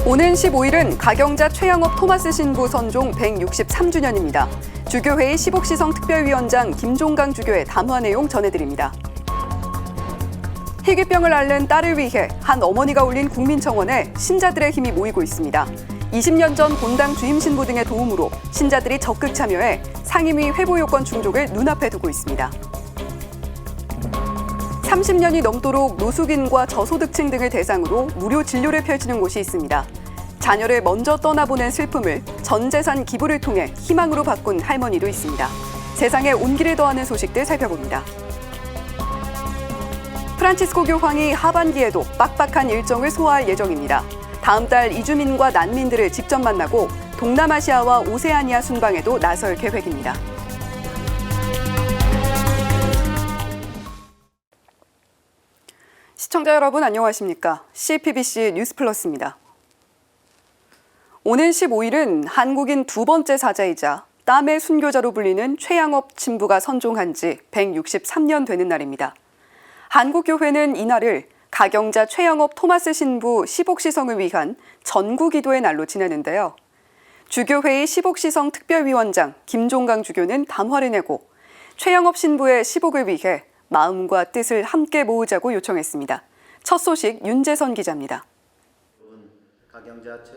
오는 15일은 가경자 최양업 토마스 신부 선종 163주년입니다. 주교회의 시복시성 특별위원장 김종강 주교의 담화 내용 전해드립니다. 희귀병을 앓는 딸을 위해 한 어머니가 올린 국민청원에 신자들의 힘이 모이고 있습니다. 20년 전 본당 주임 신부 등의 도움으로 신자들이 적극 참여해 상임위 회보 요건 충족을 눈앞에 두고 있습니다. 30년이 넘도록 노숙인과 저소득층 등을 대상으로 무료 진료를 펼치는 곳이 있습니다. 자녀를 먼저 떠나보낸 슬픔을 전 재산 기부를 통해 희망으로 바꾼 할머니도 있습니다. 세상에 온기를 더하는 소식들 살펴봅니다. 프란치스코 교황이 하반기에도 빡빡한 일정을 소화할 예정입니다. 다음 달 이주민과 난민들을 직접 만나고 동남아시아와 오세아니아 순방에도 나설 계획입니다. 시청자 여러분 안녕하십니까? CPBC 뉴스플러스입니다. 오는 15일은 한국인 두 번째 사자이자 땀의 순교자로 불리는 최양업 신부가 선종한 지 163년 되는 날입니다. 한국교회는 이날을 가경자 최양업 토마스 신부 시복시성을 위한 전구기도의 날로 지내는데요. 주교회의 시복시성 특별위원장 김종강 주교는 담화를 내고 최양업 신부의 시복을 위해 마음과 뜻을 함께 모으자고 요청했습니다. 첫 소식 윤재선 기자입니다.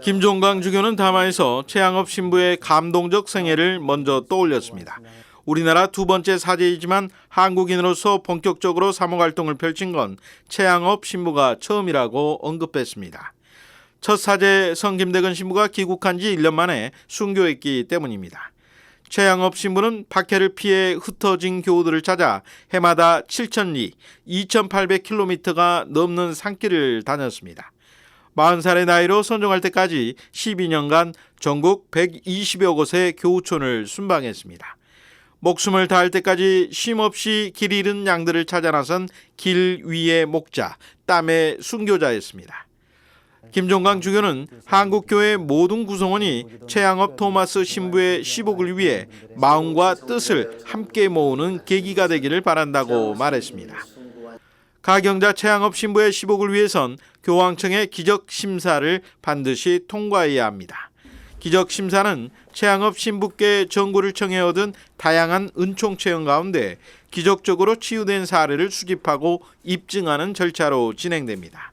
김종강 주교는 담화에서 최양업 신부의 감동적 생애를 먼저 떠올렸습니다. 우리나라 두 번째 사제이지만 한국인으로서 본격적으로 사목활동을 펼친 건 최양업 신부가 처음이라고 언급했습니다. 첫 사제 성 김대근 신부가 귀국한 지 1년 만에 순교했기 때문입니다. 최양업 신부는 박해를 피해 흩어진 교우들을 찾아 해마다 7,000리, 2,800km가 넘는 산길을 다녔습니다. 40살의 나이로 선종할 때까지 12년간 전국 120여 곳의 교우촌을 순방했습니다. 목숨을 다할 때까지 쉼없이 길 잃은 양들을 찾아 나선 길 위의 목자, 땀의 순교자였습니다. 김종강 주교는 한국교회 모든 구성원이 최양업 토마스 신부의 시복을 위해 마음과 뜻을 함께 모으는 계기가 되기를 바란다고 말했습니다. 가경자 최양업 신부의 시복을 위해선 교황청의 기적심사를 반드시 통과해야 합니다. 기적심사는 최양업 신부께 전구를 청해 얻은 다양한 은총 체험 가운데 기적적으로 치유된 사례를 수집하고 입증하는 절차로 진행됩니다.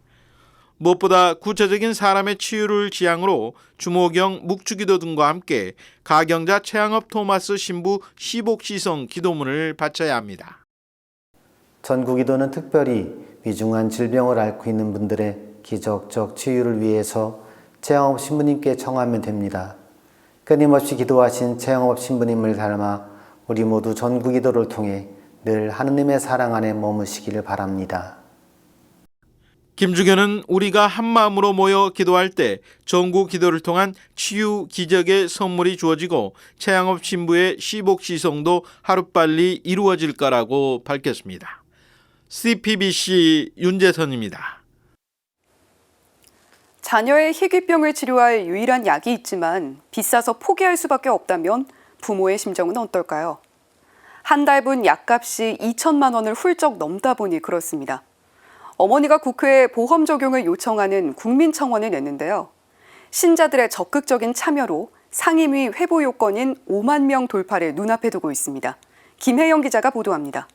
무엇보다 구체적인 사람의 치유를 지향으로 주모경, 묵주기도 등과 함께 가경자 최양업 토마스 신부 시복시성 기도문을 바쳐야 합니다. 전구기도는 특별히 위중한 질병을 앓고 있는 분들의 기적적 치유를 위해서 최양업 신부님께 청하면 됩니다. 끊임없이 기도하신 최양업 신부님을 닮아 우리 모두 전구기도를 통해 늘 하느님의 사랑 안에 머무시기를 바랍니다. 김 주교는 우리가 한마음으로 모여 기도할 때 전구 기도를 통한 치유 기적의 선물이 주어지고 최양업 신부의 시복시성도 하루빨리 이루어질 거라고 밝혔습니다. CPBC 윤재선입니다. 자녀의 희귀병을 치료할 유일한 약이 있지만 비싸서 포기할 수밖에 없다면 부모의 심정은 어떨까요? 한 달분 약값이 2천만 원을 훌쩍 넘다 보니 그렇습니다. 어머니가 국회에 보험 적용을 요청하는 국민청원을 냈는데요. 신자들의 적극적인 참여로 상임위 회보 요건인 5만 명 돌파를 눈앞에 두고 있습니다. 김혜영 기자가 보도합니다.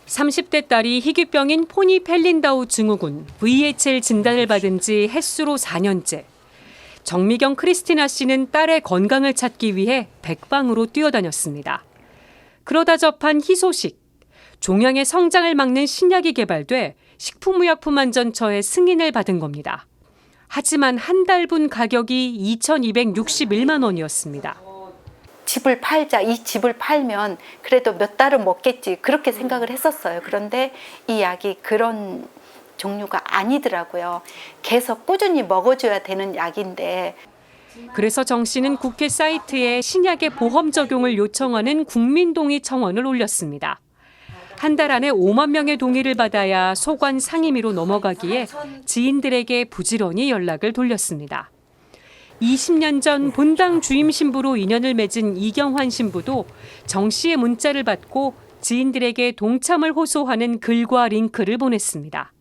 30대 딸이 희귀병인 포니 펠린다우 증후군 VHL 진단을 받은 지 햇수로 4년째. 정미경 크리스티나 씨는 딸의 건강을 찾기 위해 백방으로 뛰어다녔습니다. 그러다 접한 희소식. 종양의 성장을 막는 신약이 개발돼 식품의약품안전처의 승인을 받은 겁니다. 하지만 한 달분 가격이 2,261만 원이었습니다. 집을 팔자, 이 집을 팔면 그래도 몇 달은 먹겠지 그렇게 생각을 했었어요. 그런데 이 약이 그런 종류가 아니더라고요. 계속 꾸준히 먹어줘야 되는 약인데. 그래서 정 씨는 국회 사이트에 신약의 보험 적용을 요청하는 국민동의 청원을 올렸습니다. 한 달 안에 5만 명의 동의를 받아야 소관 상임위로 넘어가기에 지인들에게 부지런히 연락을 돌렸습니다. 20년 전 본당 주임 신부로 인연을 맺은 이경환 신부도 정 씨의 문자를 받고 지인들에게 동참을 호소하는 글과 링크를 보냈습니다.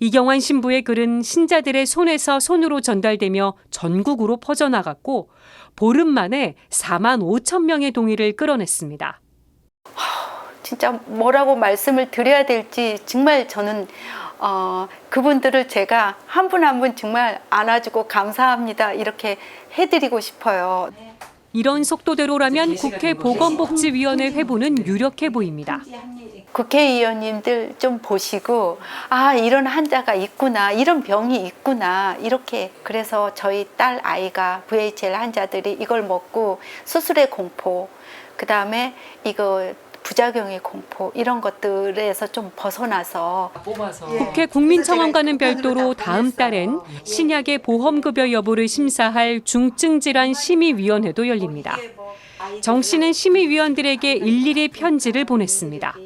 이경환 신부의 글은 신자들의 손에서 손으로 전달되며 전국으로 퍼져나갔고 보름 만에 4만 5천 명의 동의를 끌어냈습니다. 진짜 뭐라고 말씀을 드려야 될지 정말 저는 그분들을 제가 한 분 한 분 정말 안아주고 감사합니다 이렇게 해드리고 싶어요. 이런 속도대로라면 국회 보건복지위원회 회부는 유력해 보입니다. 국회의원님들 좀 보시고 이런 환자가 있구나, 이런 병이 있구나 이렇게 그래서 저희 딸 아이가 VHL 환자들이 이걸 먹고 수술의 공포, 그다음에 이거 부작용의 공포 이런 것들에서 좀 벗어나서 국회 국민청원과는 별도로 다음 달엔 신약의 보험급여 여부를 심사할 중증질환심의위원회도 열립니다. 정 씨는 심의위원들에게 일일이 편지를 보냈습니다.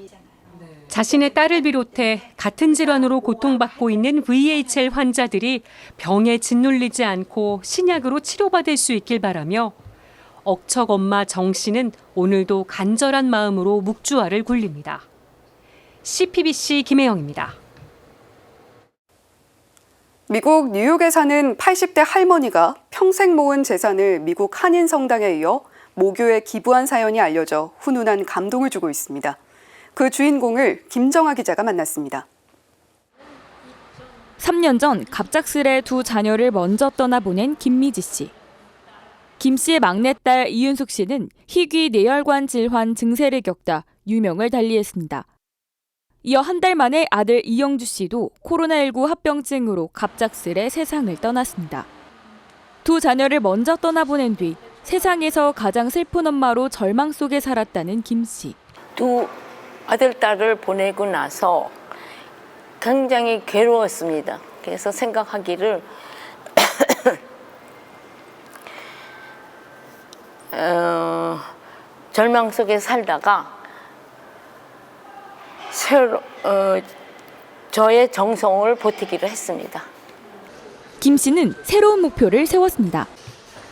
자신의 딸을 비롯해 같은 질환으로 고통받고 있는 VHL 환자들이 병에 짓눌리지 않고 신약으로 치료받을 수 있길 바라며 억척 엄마 정 씨는 오늘도 간절한 마음으로 묵주알을 굴립니다. CPBC 김혜영입니다. 미국 뉴욕에 사는 80대 할머니가 평생 모은 재산을 미국 한인 성당에 이어 모교에 기부한 사연이 알려져 훈훈한 감동을 주고 있습니다. 그 주인공을 김정아 기자가 만났습니다. 3년 전 갑작스레 두 자녀를 먼저 떠나보낸 김미지 씨. 김 씨의 막내딸 이윤숙 씨는 희귀 뇌혈관 질환 증세를 겪다 유명을 달리했습니다. 이어 한 달 만에 아들 이영주 씨도 코로나19 합병증으로 갑작스레 세상을 떠났습니다. 두 자녀를 먼저 떠나보낸 뒤 세상에서 가장 슬픈 엄마로 절망 속에 살았다는 김 씨. 두 아들, 딸을 보내고 나서 굉장히 괴로웠습니다. 그래서 생각하기를 절망 속에 살다가 저의 정성을 보태기로 했습니다. 김 씨는 새로운 목표를 세웠습니다.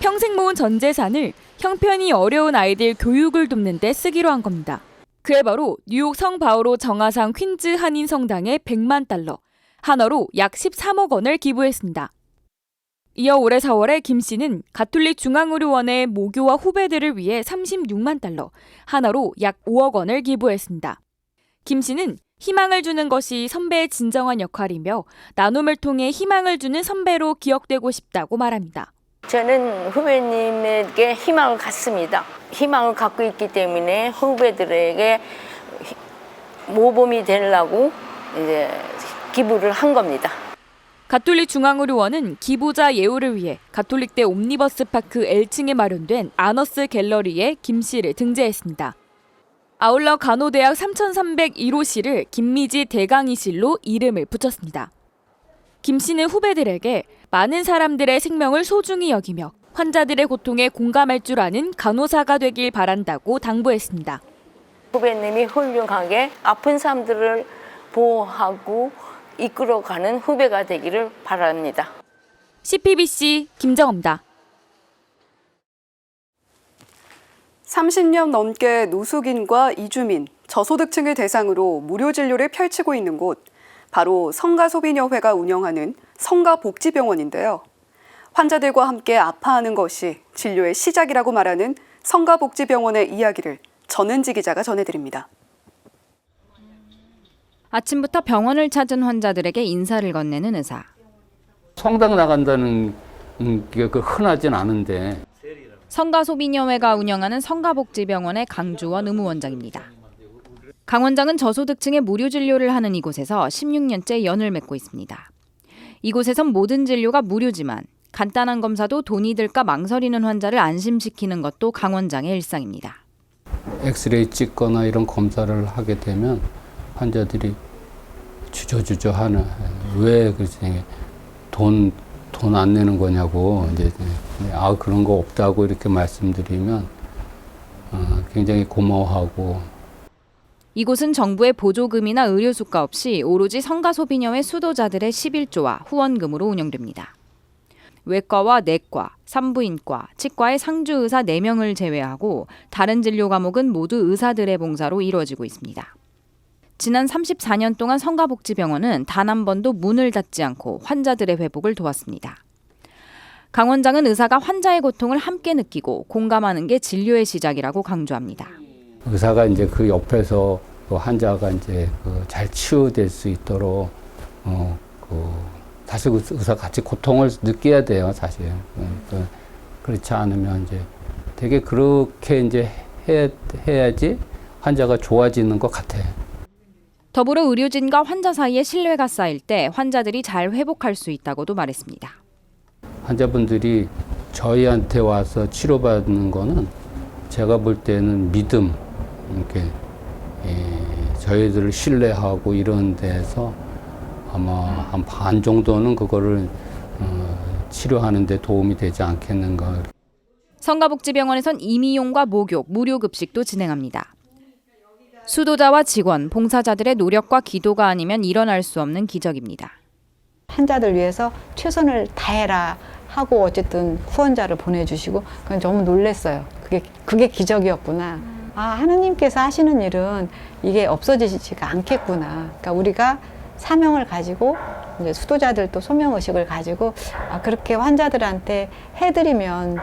평생 모은 전 재산을 형편이 어려운 아이들 교육을 돕는 데 쓰기로 한 겁니다. 그해 바로 뉴욕 성바오로 정하상 퀸즈 한인 성당에 100만 달러, 한화로 약 13억 원을 기부했습니다. 이어 올해 4월에 김 씨는 가톨릭 중앙의료원에 모교와 후배들을 위해 36만 달러, 한화로 약 5억 원을 기부했습니다. 김 씨는 희망을 주는 것이 선배의 진정한 역할이며 나눔을 통해 희망을 주는 선배로 기억되고 싶다고 말합니다. 저는 후배님에게 희망을 갖습니다. 희망을 갖고 있기 때문에 후배들에게 모범이 되려고 이제 기부를 한 겁니다. 가톨릭 중앙의료원은 기부자 예우를 위해 가톨릭대 옴니버스 파크 L층에 마련된 아너스 갤러리에 김 씨를 등재했습니다. 아울러 간호대학 3301호실을 김미지 대강의실로 이름을 붙였습니다. 김 씨는 후배들에게 많은 사람들의 생명을 소중히 여기며 환자들의 고통에 공감할 줄 아는 간호사가 되길 바란다고 당부했습니다. 후배님이 훌륭하게 아픈 사람들을 보호하고 이끌어가는 후배가 되기를 바랍니다. CPBC 김정아입니다. 30년 넘게 노숙인과 이주민, 저소득층을 대상으로 무료 진료를 펼치고 있는 곳, 바로 성가소비녀회가 운영하는 성가복지병원인데요. 환자들과 함께 아파하는 것이 진료의 시작이라고 말하는 성가복지병원의 이야기를 전은지 기자가 전해드립니다. 아침부터 병원을 찾은 환자들에게 인사를 건네는 의사. 성당 나간다는 게 흔하진 않은데. 성가소비녀회가 운영하는 성가복지병원의 강주원 의무원장입니다. 강 원장은 저소득층의 무료 진료를 하는 이곳에서 16년째 연을 맺고 있습니다. 이곳에선 모든 진료가 무료지만 간단한 검사도 돈이 들까 망설이는 환자를 안심시키는 것도 강 원장의 일상입니다. 엑스레이 찍거나 이런 검사를 하게 되면 환자들이 주저주저 하는 왜 돈 안 내는 거냐고 이제 그런 거 없다고 이렇게 말씀드리면 굉장히 고마워하고. 이곳은 정부의 보조금이나 의료수가 없이 오로지 성가소비녀회 수도자들의 11조와 후원금으로 운영됩니다. 외과와 내과, 산부인과, 치과의 상주의사 4명을 제외하고 다른 진료 과목은 모두 의사들의 봉사로 이루어지고 있습니다. 지난 34년 동안 성가복지병원은 단 한 번도 문을 닫지 않고 환자들의 회복을 도왔습니다. 강 원장은 의사가 환자의 고통을 함께 느끼고 공감하는 게 진료의 시작이라고 강조합니다. 의사가 이제 그 옆에서 그 환자가 이제 잘 치유될 수 있도록 사실 의사 같이 고통을 느껴야 돼요, 사실. 그렇지 않으면 이제 되게 그렇게 이제 해야지 환자가 좋아지는 것 같아요. 더불어 의료진과 환자 사이에 신뢰가 쌓일 때 환자들이 잘 회복할 수 있다고도 말했습니다. 환자분들이 저희한테 와서 치료받는 거는 제가 볼 때는 믿음, 이렇게 저희들을 신뢰하고 이런 데서 아마 한 반 정도는 그거를 치료하는 데 도움이 되지 않겠는가. 성가복지병원에선 임의용과 목욕, 무료급식도 진행합니다. 수도자와 직원, 봉사자들의 노력과 기도가 아니면 일어날 수 없는 기적입니다. 환자들 위해서 최선을 다해라 하고 어쨌든 후원자를 보내주시고 그건 너무 놀랐어요. 그게 기적이었구나. 아, 하느님께서 하시는 일은 이게 없어지지가 않겠구나. 그러니까 우리가 사명을 가지고 이제 수도자들도 소명의식을 가지고 그렇게 환자들한테 해드리면.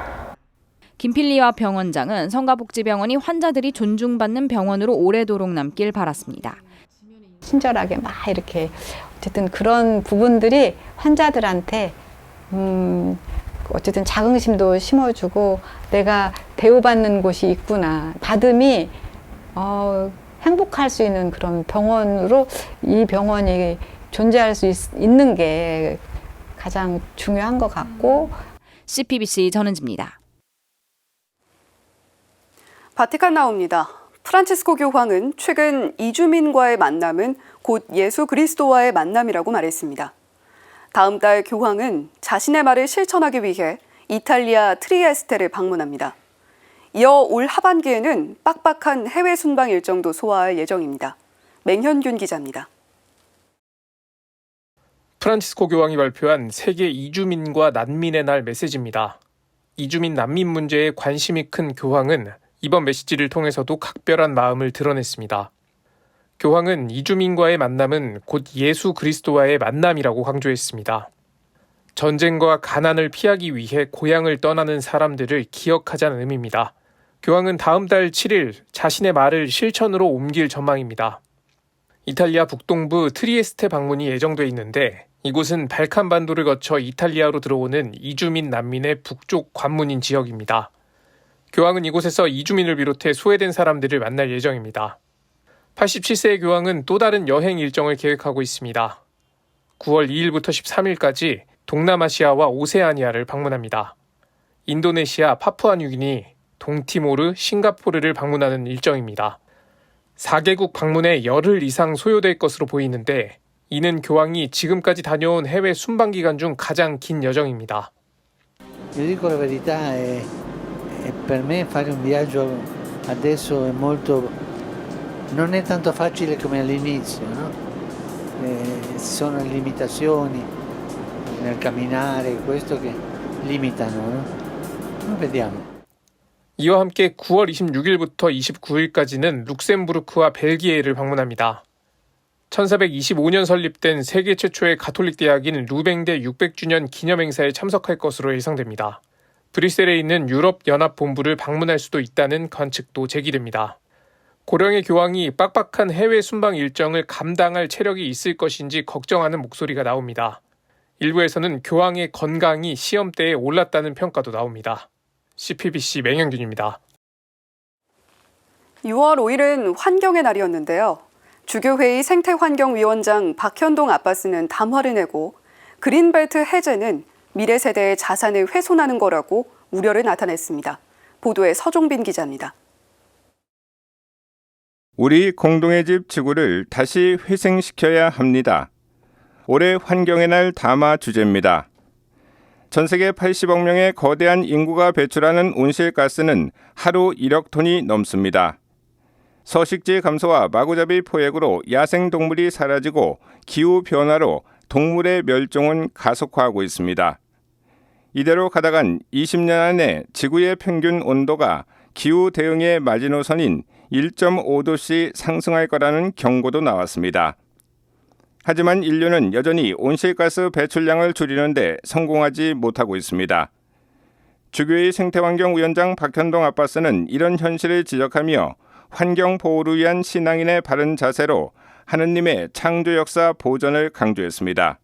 김필리와 병원장은 성가복지병원이 환자들이 존중받는 병원으로 오래도록 남길 바랐습니다. 친절하게 막 이렇게 어쨌든 그런 부분들이 환자들한테 어쨌든 자긍심도 심어주고 내가 대우받는 곳이 있구나. 받음이 행복할 수 있는 그런 병원으로 이 병원이 존재할 수 있는 게 가장 중요한 것 같고. CPBC 전은지입니다. 바티칸 나옵니다. 프란치스코 교황은 최근 이주민과의 만남은 곧 예수 그리스도와의 만남이라고 말했습니다. 다음 달 교황은 자신의 말을 실천하기 위해 이탈리아 트리에스테를 방문합니다. 이어 올 하반기에는 빡빡한 해외 순방 일정도 소화할 예정입니다. 맹현균 기자입니다. 프란치스코 교황이 발표한 세계 이주민과 난민의 날 메시지입니다. 이주민 난민 문제에 관심이 큰 교황은 이번 메시지를 통해서도 각별한 마음을 드러냈습니다. 교황은 이주민과의 만남은 곧 예수 그리스도와의 만남이라고 강조했습니다. 전쟁과 가난을 피하기 위해 고향을 떠나는 사람들을 기억하자는 의미입니다. 교황은 다음 달 7일 자신의 말을 실천으로 옮길 전망입니다. 이탈리아 북동부 트리에스테 방문이 예정돼 있는데 이곳은 발칸반도를 거쳐 이탈리아로 들어오는 이주민 난민의 북쪽 관문인 지역입니다. 교황은 이곳에서 이주민을 비롯해 소외된 사람들을 만날 예정입니다. 87세의 교황은 또 다른 여행 일정을 계획하고 있습니다. 9월 2일부터 13일까지 동남아시아와 오세아니아를 방문합니다. 인도네시아, 파푸아뉴기니, 동티모르, 싱가포르를 방문하는 일정입니다. 4개국 방문에 열흘 이상 소요될 것으로 보이는데 이는 교황이 지금까지 다녀온 해외 순방 기간 중 가장 긴 여정입니다. Per me fare un viaggio adesso è molto non è tanto facile come all'inizio, no? Ci sono limitazioni nel camminare, questo che limitano, no? Vediamo. 이와 함께 9월 26일부터 29일까지는 룩셈부르크와 벨기에를 방문합니다. 1425년 설립된 세계 최초의 가톨릭 대학인 루뱅대 600주년 기념행사에 참석할 것으로 예상됩니다. 브뤼셀에 있는 유럽연합본부를 방문할 수도 있다는 관측도 제기됩니다. 고령의 교황이 빡빡한 해외 순방 일정을 감당할 체력이 있을 것인지 걱정하는 목소리가 나옵니다. 일부에서는 교황의 건강이 시험대에 올랐다는 평가도 나옵니다. CPBC 맹현균입니다. 6월 5일은 환경의 날이었는데요. 주교회의 생태환경위원장 박현동 아빠스는 담화를 내고 그린벨트 해제는 미래 세대의 자산을 훼손하는 거라고 우려를 나타냈습니다. 보도에 서종빈 기자입니다. 우리 공동의 집 지구를 다시 회생시켜야 합니다. 올해 환경의 날 담화 주제입니다. 전 세계 80억 명의 거대한 인구가 배출하는 온실가스는 하루 1억 톤이 넘습니다. 서식지 감소와 마구잡이 포획으로 야생동물이 사라지고 기후변화로 동물의 멸종은 가속화하고 있습니다. 이대로 가다간 20년 안에 지구의 평균 온도가 기후 대응의 마지노선인 1.5도씩 상승할 거라는 경고도 나왔습니다. 하지만 인류는 여전히 온실가스 배출량을 줄이는데 성공하지 못하고 있습니다. 주교의 생태환경위원장 박현동 아빠스는 이런 현실을 지적하며 환경 보호를 위한 신앙인의 바른 자세로 하느님의 창조 역사 보존을 강조했습니다.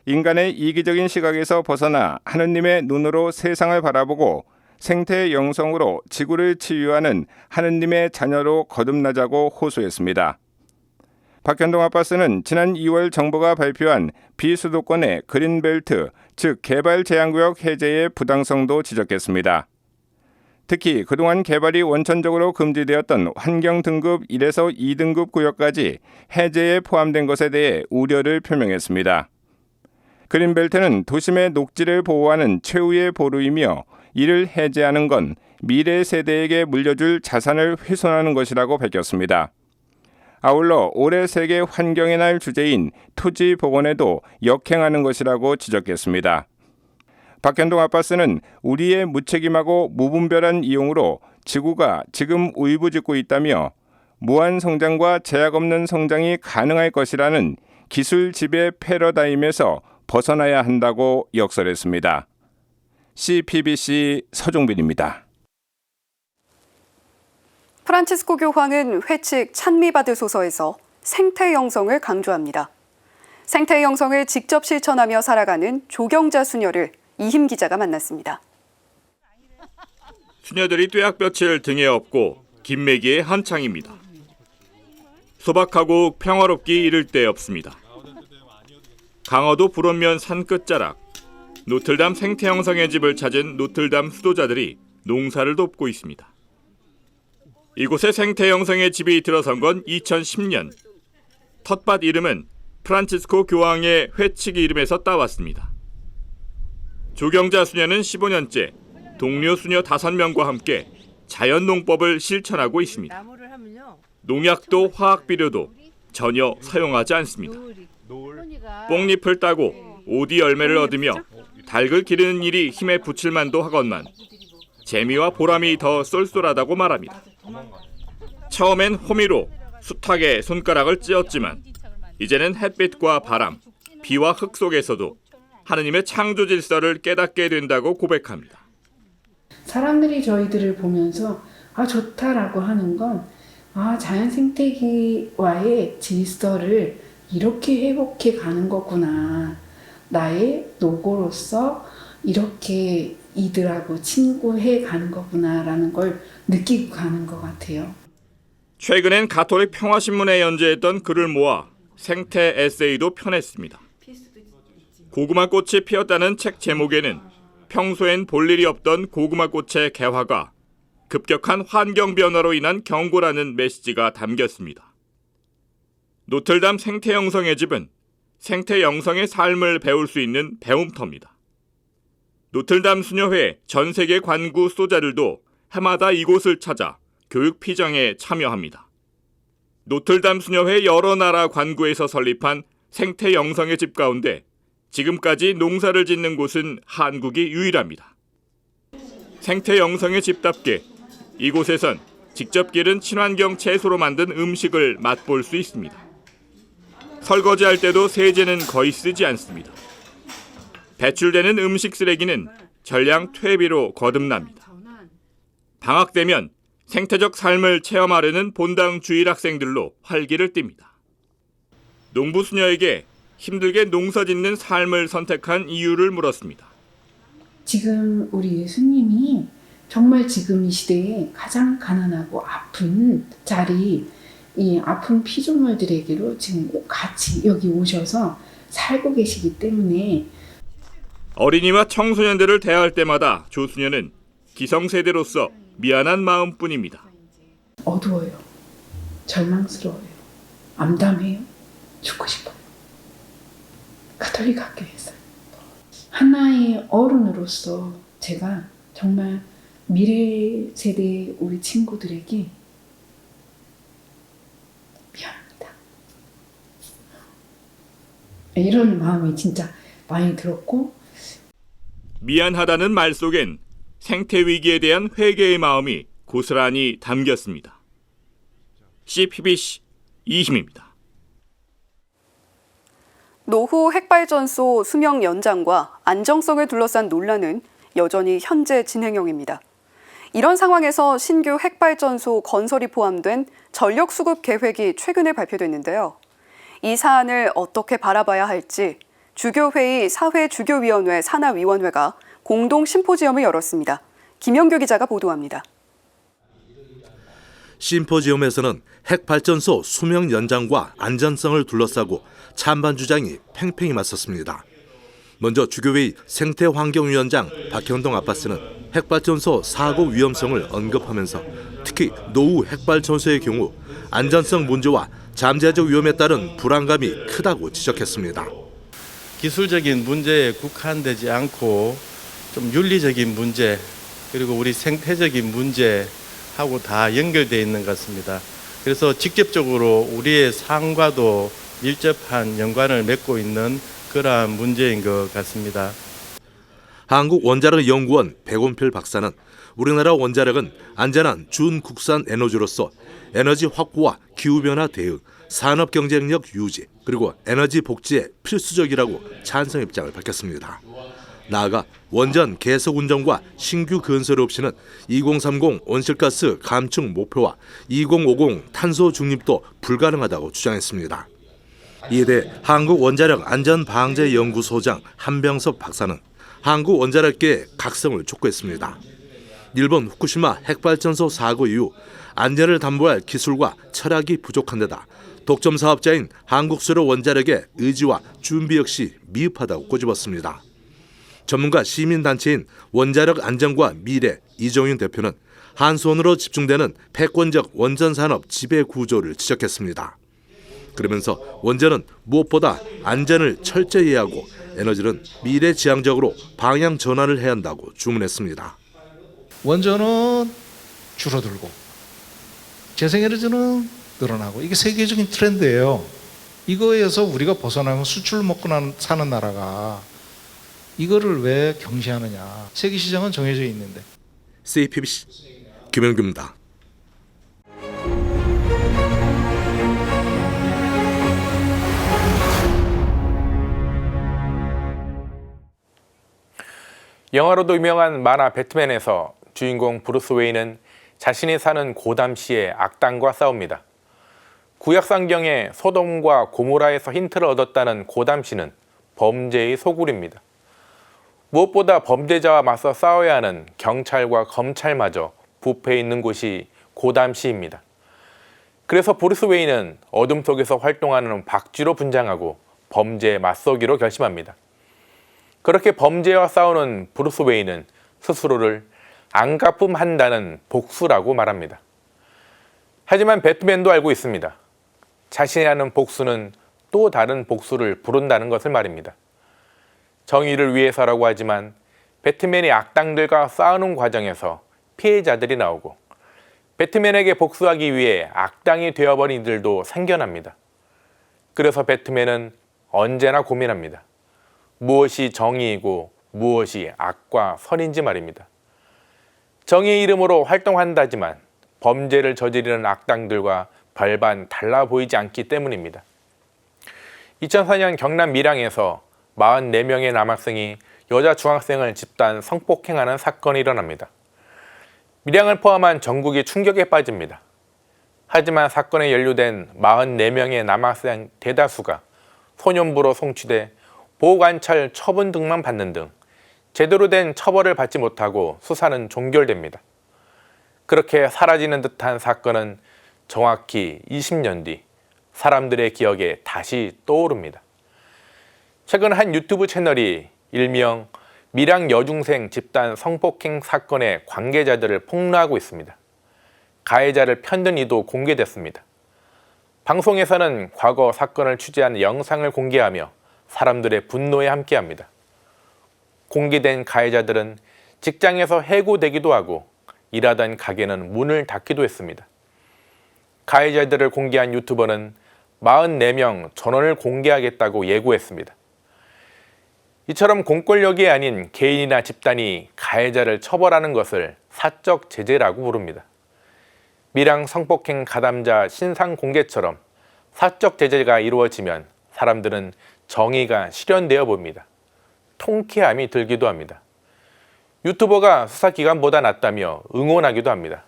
인간의 이기적인 시각에서 벗어나 하느님의 눈으로 세상을 바라보고 생태의 영성으로 지구를 치유하는 하느님의 자녀로 거듭나자고 호소했습니다. 박현동 아빠스는 지난 2월 정부가 발표한 비수도권의 그린벨트, 즉 개발 제한구역 해제의 부당성도 지적했습니다. 특히 그동안 개발이 원천적으로 금지되었던 환경 등급 1에서 2등급 구역까지 해제에 포함된 것에 대해 우려를 표명했습니다. 그린벨트는 도심의 녹지를 보호하는 최후의 보루이며 이를 해제하는 건 미래 세대에게 물려줄 자산을 훼손하는 것이라고 밝혔습니다. 아울러 올해 세계 환경의 날 주제인 토지 복원에도 역행하는 것이라고 지적했습니다. 박현동 아빠스는 우리의 무책임하고 무분별한 이용으로 지구가 지금 울부짖고 있다며 무한 성장과 제약 없는 성장이 가능할 것이라는 기술 지배 패러다임에서 벗어나야 한다고 역설했습니다. CPBC 서종빈입니다. 프란치스코 교황은 회칙 찬미받으소서에서 생태 영성을 강조합니다. 생태 영성을 직접 실천하며 살아가는 조경자 수녀를 이힘 기자가 만났습니다. 수녀들이 뙤약볕을 등에 업고 김매기의 한창입니다. 소박하고 평화롭기 이를 데 없습니다. 강화도 불원면 산 끝자락, 노틀담 생태영성의 집을 찾은 노틀담 수도자들이 농사를 돕고 있습니다. 이곳에 생태영성의 집이 들어선 건 2010년. 텃밭 이름은 프란치스코 교황의 회칙 이름에서 따왔습니다. 조경자 수녀는 15년째 동료 수녀 5명과 함께 자연농법을 실천하고 있습니다. 농약도 화학비료도 전혀 사용하지 않습니다. 뽕잎을 따고 오디 열매를 얻으며 닭을 기르는 일이 힘에 붙일 만도 하건만 재미와 보람이 더 쏠쏠하다고 말합니다. 처음엔 호미로 숱하게 손가락을 찧었지만 이제는 햇빛과 바람, 비와 흙 속에서도 하느님의 창조 질서를 깨닫게 된다고 고백합니다. 사람들이 저희들을 보면서 좋다라고 하는 건 자연 생태계와의 질서를 이렇게 회복해 가는 거구나. 나의 노고로서 이렇게 이들하고 친구해 가는 거구나라는 걸 느끼고 가는 것 같아요. 최근엔 가톨릭 평화신문에 연재했던 글을 모아 생태 에세이도 펴냈습니다. 고구마꽃이 피었다는 책 제목에는 평소엔 볼 일이 없던 고구마꽃의 개화가 급격한 환경 변화로 인한 경고라는 메시지가 담겼습니다. 노틀담 생태영성의 집은 생태영성의 삶을 배울 수 있는 배움터입니다. 노틀담 수녀회 전 세계 관구 수도자들도 해마다 이곳을 찾아 교육 피정에 참여합니다. 노틀담 수녀회 여러 나라 관구에서 설립한 생태영성의 집 가운데 지금까지 농사를 짓는 곳은 한국이 유일합니다. 생태영성의 집답게 이곳에선 직접 기른 친환경 채소로 만든 음식을 맛볼 수 있습니다. 설거지할 때도 세제는 거의 쓰지 않습니다. 배출되는 음식 쓰레기는 전량 퇴비로 거듭납니다. 방학 되면 생태적 삶을 체험하려는 본당 주일 학생들로 활기를 띱니다. 농부 수녀에게 힘들게 농사 짓는 삶을 선택한 이유를 물었습니다. 지금 우리 예수님이 정말 지금 이 시대에 가장 가난하고 아픈 자리, 이 아픈 피조물들에게로 지금 같이 여기 오셔서 살고 계시기 때문에 어린이와 청소년들을 대할 때마다 조수녀는 기성세대로서 미안한 마음뿐입니다. 어두워요. 절망스러워요. 암담해요. 죽고 싶어요. 가톨릭 학교에서 하나의 어른으로서 제가 정말 미래 세대의 우리 친구들에게 미안합니다. 이런 마음이 진짜 많이 들었고, 미안하다는 말 속엔 생태 위기에 대한 회개의 마음이 고스란히 담겼습니다. CPBC 이희입니다. 노후 핵발전소 수명 연장과 안정성을 둘러싼 논란은 여전히 현재 진행형입니다. 이런 상황에서 신규 핵발전소 건설이 포함된 전력 수급 계획이 최근에 발표됐는데요. 이 사안을 어떻게 바라봐야 할지 주교회의 사회주교위원회 산하위원회가 공동 심포지엄을 열었습니다. 김영규 기자가 보도합니다. 심포지엄에서는 핵발전소 수명 연장과 안전성을 둘러싸고 찬반 주장이 팽팽히 맞섰습니다. 먼저 주교회의 생태환경위원장 박형동 아빠스는 핵발전소 사고 위험성을 언급하면서 특히 노후 핵발전소의 경우 안전성 문제와 잠재적 위험에 따른 불안감이 크다고 지적했습니다. 기술적인 문제에 국한되지 않고 좀 윤리적인 문제 그리고 우리 생태적인 문제하고 다 연결되어 있는 것 같습니다. 그래서 직접적으로 우리의 삶과도 밀접한 연관을 맺고 있는 그러한 문제인 것 같습니다. 한국원자력연구원 백원필 박사는 우리나라 원자력은 안전한 준국산 에너지로서 에너지 확보와 기후변화 대응, 산업 경쟁력 유지, 그리고 에너지 복지에 필수적이라고 찬성 입장을 밝혔습니다. 나아가 원전 계속 운전과 신규 건설 없이는 2030 온실가스 감축 목표와 2050 탄소 중립도 불가능하다고 주장했습니다. 이에 대해 한국원자력 안전방재연구소장 한병섭 박사는 한국원자력계의 각성을 촉구했습니다. 일본 후쿠시마 핵발전소 사고 이후 안전을 담보할 기술과 철학이 부족한 데다 독점 사업자인 한국수력원자력의 의지와 준비 역시 미흡하다고 꼬집었습니다. 전문가 시민단체인 원자력 안전과 미래 이종윤 대표는 한수원으로 집중되는 패권적 원전산업 지배구조를 지적했습니다. 그러면서 원전은 무엇보다 안전을 철저히 하고 에너지는 미래지향적으로 방향 전환을 해야 한다고 주문했습니다. 원전은 줄어들고 재생에너지는 늘어나고 이게 세계적인 트렌드예요. 이거에서 우리가 벗어나면 수출 먹고 사는 나라가 이거를 왜 경시하느냐. 세계 시장은 정해져 있는데. CPBC 김영규입니다. 영화로도 유명한 만화 배트맨에서 주인공 브루스 웨인은 자신이 사는 고담시의 악당과 싸웁니다. 구약 성경의 소돔과 고모라에서 힌트를 얻었다는 고담시는 범죄의 소굴입니다. 무엇보다 범죄자와 맞서 싸워야 하는 경찰과 검찰마저 부패해 있는 곳이 고담시입니다. 그래서 브루스 웨인은 어둠 속에서 활동하는 박쥐로 분장하고 범죄에 맞서기로 결심합니다. 그렇게 범죄와 싸우는 브루스 웨인은 스스로를 안 갚음한다는 복수라고 말합니다. 하지만 배트맨도 알고 있습니다. 자신이 하는 복수는 또 다른 복수를 부른다는 것을 말입니다. 정의를 위해서라고 하지만 배트맨이 악당들과 싸우는 과정에서 피해자들이 나오고 배트맨에게 복수하기 위해 악당이 되어버린 이들도 생겨납니다. 그래서 배트맨은 언제나 고민합니다. 무엇이 정의이고 무엇이 악과 선인지 말입니다. 정의의 이름으로 활동한다지만 범죄를 저지르는 악당들과 별반 달라 보이지 않기 때문입니다. 2004년 경남 밀양에서 44명의 남학생이 여자 중학생을 집단 성폭행하는 사건이 일어납니다. 밀양을 포함한 전국이 충격에 빠집니다. 하지만 사건에 연루된 44명의 남학생 대다수가 소년부로 송치돼 보호관찰 처분 등만 받는 등 제대로 된 처벌을 받지 못하고 수사는 종결됩니다. 그렇게 사라지는 듯한 사건은 정확히 20년 뒤 사람들의 기억에 다시 떠오릅니다. 최근 한 유튜브 채널이 일명 밀양 여중생 집단 성폭행 사건의 관계자들을 폭로하고 있습니다. 가해자를 편든 이도 공개됐습니다. 방송에서는 과거 사건을 취재한 영상을 공개하며 사람들의 분노에 함께합니다. 공개된 가해자들은 직장에서 해고되기도 하고 일하던 가게는 문을 닫기도 했습니다. 가해자들을 공개한 유튜버는 44명 전원을 공개하겠다고 예고했습니다. 이처럼 공권력이 아닌 개인이나 집단이 가해자를 처벌하는 것을 사적 제재라고 부릅니다. 밀양 성폭행 가담자 신상 공개처럼 사적 제재가 이루어지면 사람들은 정의가 실현되어 봅니다. 통쾌함이 들기도 합니다. 유튜버가 수사기관보다 낫다며 응원하기도 합니다.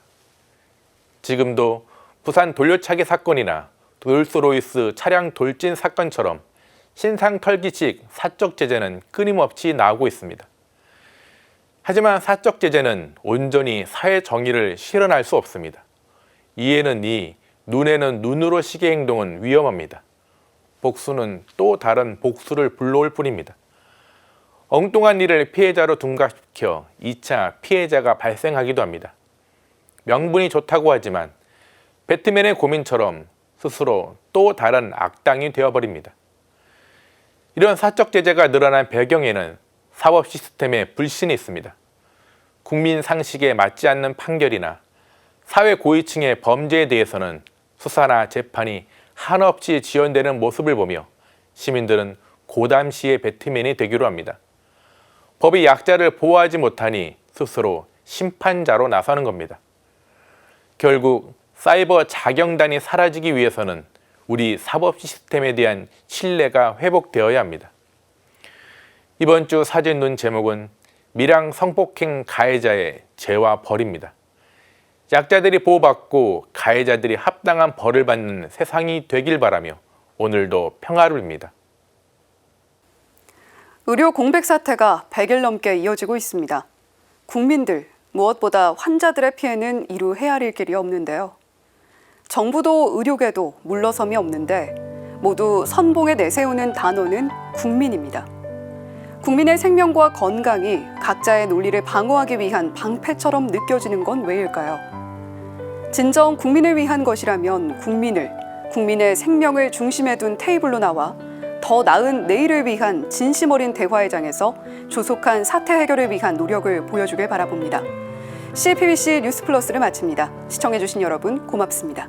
지금도 부산 돌려차기 사건이나 롤스로이스 차량 돌진 사건처럼 신상 털기식 사적 제재는 끊임없이 나오고 있습니다. 하지만 사적 제재는 온전히 사회 정의를 실현할 수 없습니다. 이에는 이, 눈에는 눈으로 시계 행동은 위험합니다. 복수는 또 다른 복수를 불러올 뿐입니다. 엉뚱한 일을 피해자로 둔갑시켜 2차 피해자가 발생하기도 합니다. 명분이 좋다고 하지만 배트맨의 고민처럼 스스로 또 다른 악당이 되어버립니다. 이런 사적 제재가 늘어난 배경에는 사법 시스템의 불신이 있습니다. 국민 상식에 맞지 않는 판결이나 사회 고위층의 범죄에 대해서는 수사나 재판이 한없이 지연되는 모습을 보며 시민들은 고담시의 배트맨이 되기로 합니다. 법이 약자를 보호하지 못하니 스스로 심판자로 나서는 겁니다. 결국 사이버 자경단이 사라지기 위해서는 우리 사법 시스템에 대한 신뢰가 회복되어야 합니다. 이번 주 사진눈 제목은 밀양 성폭행 가해자의 죄와 벌입니다. 약자들이 보호받고 가해자들이 합당한 벌을 받는 세상이 되길 바라며 오늘도 평화를 빕니다. 의료 공백 사태가 100일 넘게 이어지고 있습니다. 국민들, 무엇보다 환자들의 피해는 이루 헤아릴 길이 없는데요. 정부도 의료계도 물러섬이 없는데 모두 선봉에 내세우는 단어는 국민입니다. 국민의 생명과 건강이 각자의 논리를 방어하기 위한 방패처럼 느껴지는 건 왜일까요? 진정 국민을 위한 것이라면 국민의 생명을 중심에 둔 테이블로 나와 더 나은 내일을 위한 진심 어린 대화의 장에서 조속한 사태 해결을 위한 노력을 보여주길 바라봅니다. CPBC 뉴스 플러스를 마칩니다. 시청해주신 여러분 고맙습니다.